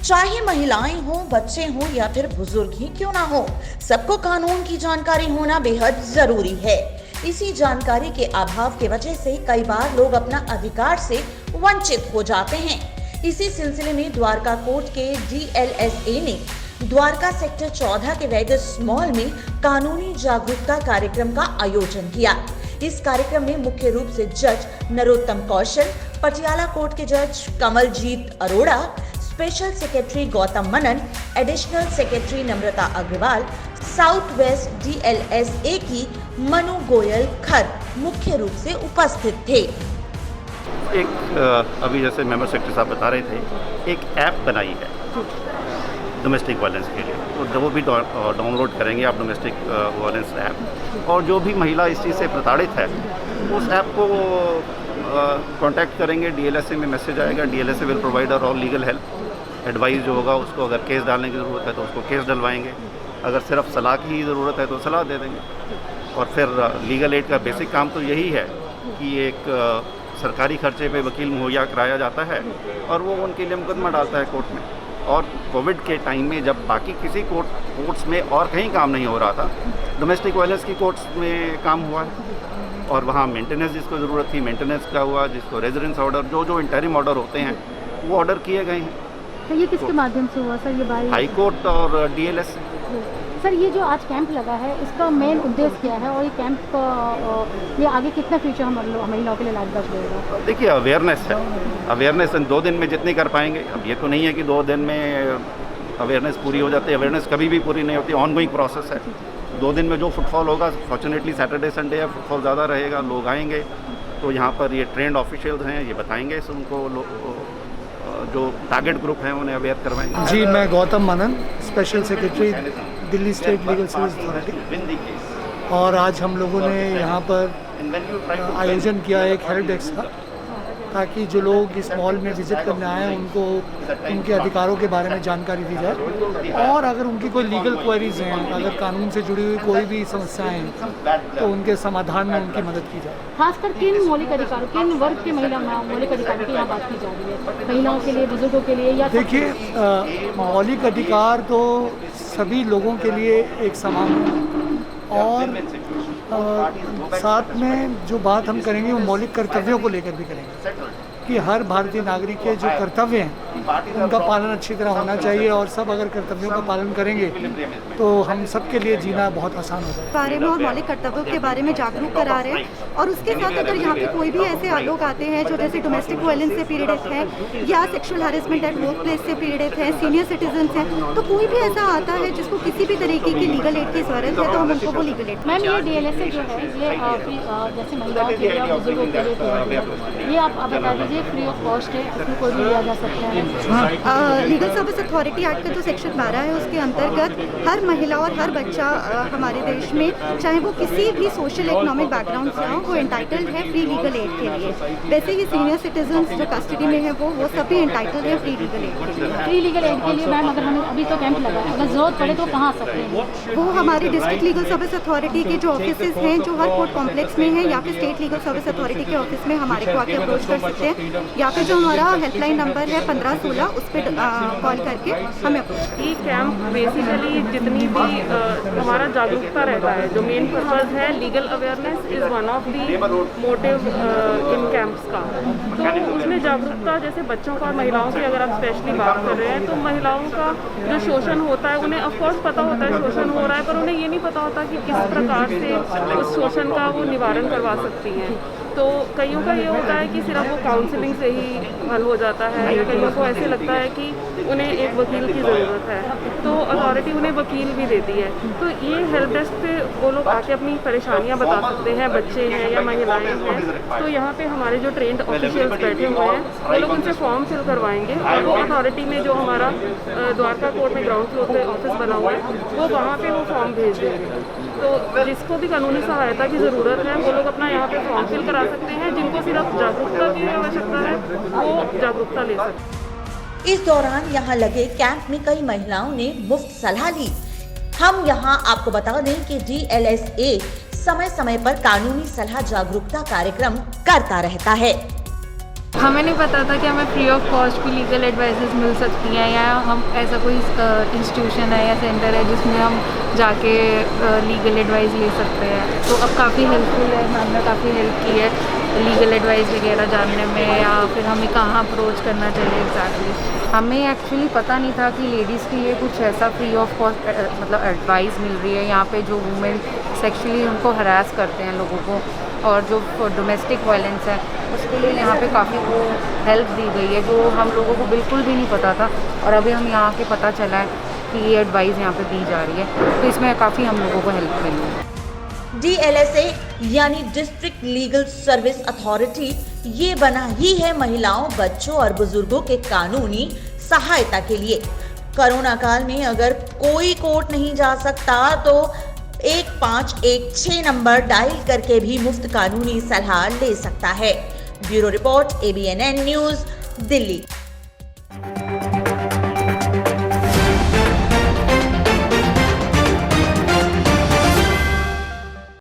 चाहे महिलाएं हो, बच्चे हो या फिर बुजुर्ग ही क्यों ना हो, सबको कानून की जानकारी होना बेहद जरूरी है। इसी जानकारी के अभाव की वजह से कई बार लोग अपना अधिकार से वंचित हो जाते हैं। इसी सिलसिले में द्वारका कोर्ट के DLSA ने द्वारका सेक्टर 14 के वेगस मॉल में कानूनी जागरूकता कार्यक्रम का आयोजन किया। इस कार्यक्रम में मुख्य रूप से जज नरोत्तम कौशल, पटियाला कोर्ट के जज कमलजीत अरोड़ा, स्पेशल सेक्रेटरी गौतम मनन, एडिशनल सेक्रेटरी नम्रता अग्रवाल, साउथ वेस्ट DLSA की मनु गोयल खर मुख्य रूप से उपस्थित थे। अभी जैसे मेंबर सेक्रेटरी साहब बता रहे थे, एक ऐप बनाई है डोमेस्टिक वायलेंस के लिए, तो जो भी डाउनलोड करेंगे आप डोमेस्टिक वायलेंस ऐप, और जो भी महिला इस चीज़ से प्रताड़ित है उस ऐप को कांटेक्ट करेंगे, DLSA में मैसेज आएगा, DLSA will provide all legal help, advice जो होगा उसको, अगर केस डालने की ज़रूरत है तो उसको केस डलवाएंगे, अगर सिर्फ सलाह की ही ज़रूरत है तो सलाह दे देंगे। और फिर लीगल एड का बेसिक काम तो यही है कि एक सरकारी खर्चे पे वकील मुहैया कराया जाता है और वो उनके लिए मुकदमा डालता है कोर्ट में। और कोविड के टाइम में जब बाकी किसी कोर्ट्स में और कहीं काम नहीं हो रहा था, डोमेस्टिक वायलेंस की कोर्ट्स में काम हुआ है और वहाँ मेंटेनेंस जिसको ज़रूरत थी मेंटेनेंस का हुआ, जिसको रेजिडेंस ऑर्डर, जो इंटरिम ऑर्डर होते हैं वो ऑर्डर किए गए हैं। तो ये किसके माध्यम से हुआ सर? ये बाई हाई कोर्ट और DLSA। सर ये जो आज कैंप लगा है इसका मेन उद्देश्य क्या है और ये कैंप ये आगे कितना फ्यूचर महिलाओं के लिए लाभदायक रहेगा? देखिए, अवेयरनेस है, अवेयरनेस 2 दिन में जितनी कर पाएंगे। अब ये तो नहीं है कि 2 दिन में अवेयरनेस पूरी हो जाती है, अवेयरनेस कभी भी पूरी नहीं होती, ऑनगोइंग प्रोसेस है। 2 दिन में जो फुटफॉल होगा, फॉर्चुनेटली सैटरडे संडे है, फुटफॉल ज़्यादा रहेगा, लोग आएंगे, तो यहाँ पर ये ट्रेंड ऑफिशियल्स हैं, ये बताएंगे उनको, जो टारगेट ग्रुप हैं उन्हें अवेयर करवाएंगे। जी, मैं Gautam Manan, special secretary Delhi state legal service authority, और आज हम लोगों ने यहाँ पर आयोजन किया एक हेल्प डेस्क का, ताकि जो लोग इस मॉल में विजिट करने आए हैं उनको उनके अधिकारों के बारे में जानकारी दी जाए, और अगर उनकी कोई लीगल क्वेरीज हैं, अगर कानून से जुड़ी हुई कोई भी समस्याएं हैं तो उनके समाधान में उनकी मदद की जाए। खासकर किन मौलिक अधिकारों, किन वर्ग के महिला मौलिक अधिकारों की यहाँ बात की जा रही है? महिलाओं के लिए, बुजुर्गों के लिए, या देखिए, मौलिक अधिकार तो सभी लोगों के लिए एक समान है, और साथ में जो बात हम करेंगे वो मौलिक कर्तव्यों को लेकर भी करेंगे कि हर भारतीय नागरिक के जो कर्तव्य हैं उनका पालन अच्छी तरह होना चाहिए, और सब अगर कर्तव्यों का पालन करेंगे तो हम सब के लिए जीना बहुत आसान हो जाएगा। बारे में और मौलिक कर्तव्यों के बारे में जागरूक करा रहे हैं, और उसके साथ अगर यहाँ पे कोई भी ऐसे लोग आते हैं जो जैसे डोमेस्टिक वायलेंस से पीड़ित हैं या sexual harassment at work place से पीड़ित हैं, सीनियर सिटीजन हैं, तो कोई भी ऐसा आता है जिसको किसी भी तरीके की लीगल एड की जरूरत है तो हम उनको वो लीगल एड। मैम, ये DLSA जो है ये जैसे महिलाओं के लिए, बुजुर्गों के लिए, ये आप बता दीजिए फ्री ऑफ कॉस्ट है, इसमें कोई भी लिया जा सकता है? लीगल सर्विस अथॉरिटी एक्ट का जो सेक्शन 12 है उसके अंतर्गत हर महिला और हर बच्चा हमारे देश में, चाहे वो किसी भी सोशल इकोनॉमिक बैकग्राउंड से हो, वो एंटाइटल्ड है फ्री लीगल एड के लिए। वैसे ही सीनियर सिटीजन्स जो कस्टडी में है वो सभी एंटाइटल्ड है फ्री लीगल एड के लिए। फ्री लीगल एड के लिए मैम, अगर हमें अभी तो कैंप लगा है, अगर जरूरत पड़े तो कहाँ आ सकते हैं? वो हमारी डिस्ट्रिक्ट लीगल सर्विस अथॉरिटी के जो ऑफिसेज हैं जो हर कोर्ट कॉम्प्लेक्स में है, या फिर स्टेट लीगल सर्विस अथॉरिटी के ऑफिस में हमारे को आके अप्रोच कर सकते हैं, या फिर जो हमारा हेल्पलाइन नंबर है 1516 उस पर कॉल करके हमें अप्रोच करें। ये कैंप बेसिकली जितनी भी हमारा जागरूकता रहता है, जो मेन पर्पज़ है legal awareness is one of the motive in camps का। तो उसमें जागरूकता, जैसे बच्चों का और महिलाओं की अगर आप स्पेशली बात कर रहे हैं, तो महिलाओं का जो शोषण होता है उन्हें ऑफकोर्स पता होता है शोषण हो रहा है, पर उन्हें ये नहीं पता होता कि किस प्रकार से उस शोषण का वो निवारण करवा सकती हैं। तो कईयों का ये होता है कि सिर्फ वो काउंसलिंग से ही हल हो जाता है, या कईयों को ऐसे लगता है कि उन्हें एक वकील की ज़रूरत है, तो अथॉरिटी उन्हें वकील भी देती है। तो ये हेल्प डेस्क पे वो लोग आके अपनी परेशानियां बता सकते हैं, बच्चे हैं या महिलाएं हैं। तो यहाँ पे हमारे जो ट्रेंड ऑफिशियल्स बैठे हुए हैं वो लोग उनसे फॉर्म फिल करवाएंगे, और वो अथॉरिटी में जो हमारा द्वारका कोर्ट में ग्राउंड फ्लोर पे ऑफिस बना हुआ है वो वहाँ पे वो फॉर्म भेज देंगे। तो जिसको भी कानूनी सहायता की ज़रूरत है वो लोग अपना यहाँ पे फॉर्म फिल करा सकते हैं। जिनको सिर्फ जागरूकता की आवश्यकता है वो जागरूकता ले सकते हैं। इस दौरान यहाँ लगे कैंप में कई महिलाओं ने मुफ्त सलाह ली। हम यहाँ आपको बता दें कि DLSA समय समय पर कानूनी सलाह जागरूकता कार्यक्रम करता रहता है। हमें नहीं पता था कि हमें फ्री ऑफ कॉस्ट भी लीगल एडवाइसेस मिल सकती हैं, या हम ऐसा कोई इंस्टीट्यूशन है या सेंटर है जिसमें हम जाके लीगल एडवाइस ले सकते हैं। तो अब काफ़ी हेल्पफुल है, मैम ने काफ़ी हेल्प की है लीगल एडवाइस वगैरह जानने में, या फिर हमें कहाँ अप्रोच करना चाहिए एग्जैक्टली। हमें एक्चुअली पता नहीं था कि लेडीज़ के लिए कुछ ऐसा फ्री ऑफ कॉस्ट मतलब एडवाइस मिल रही है यहाँ पे, जो वुमेन सेक्सुअली उनको हरास करते हैं लोगों को, और जो डोमेस्टिक वायलेंस है उसके लिए यहाँ पे काफ़ी वो हेल्प दी गई है, जो हम लोगों को बिल्कुल भी नहीं पता था। और अभी हम यहाँ के पता चला है कि ये एडवाइस यहाँ पे दी जा रही है, तो इसमें काफ़ी हम लोगों को हेल्प मिली है। DLSA यानी डिस्ट्रिक्ट लीगल सर्विस अथॉरिटी ये बना ही है महिलाओं, बच्चों और बुजुर्गों के कानूनी सहायता के लिए। कोरोना काल में अगर कोई कोर्ट नहीं जा सकता तो 1516 नंबर डायल करके भी मुफ्त कानूनी सलाह ले सकता है। Bureau report ABNN news, Delhi.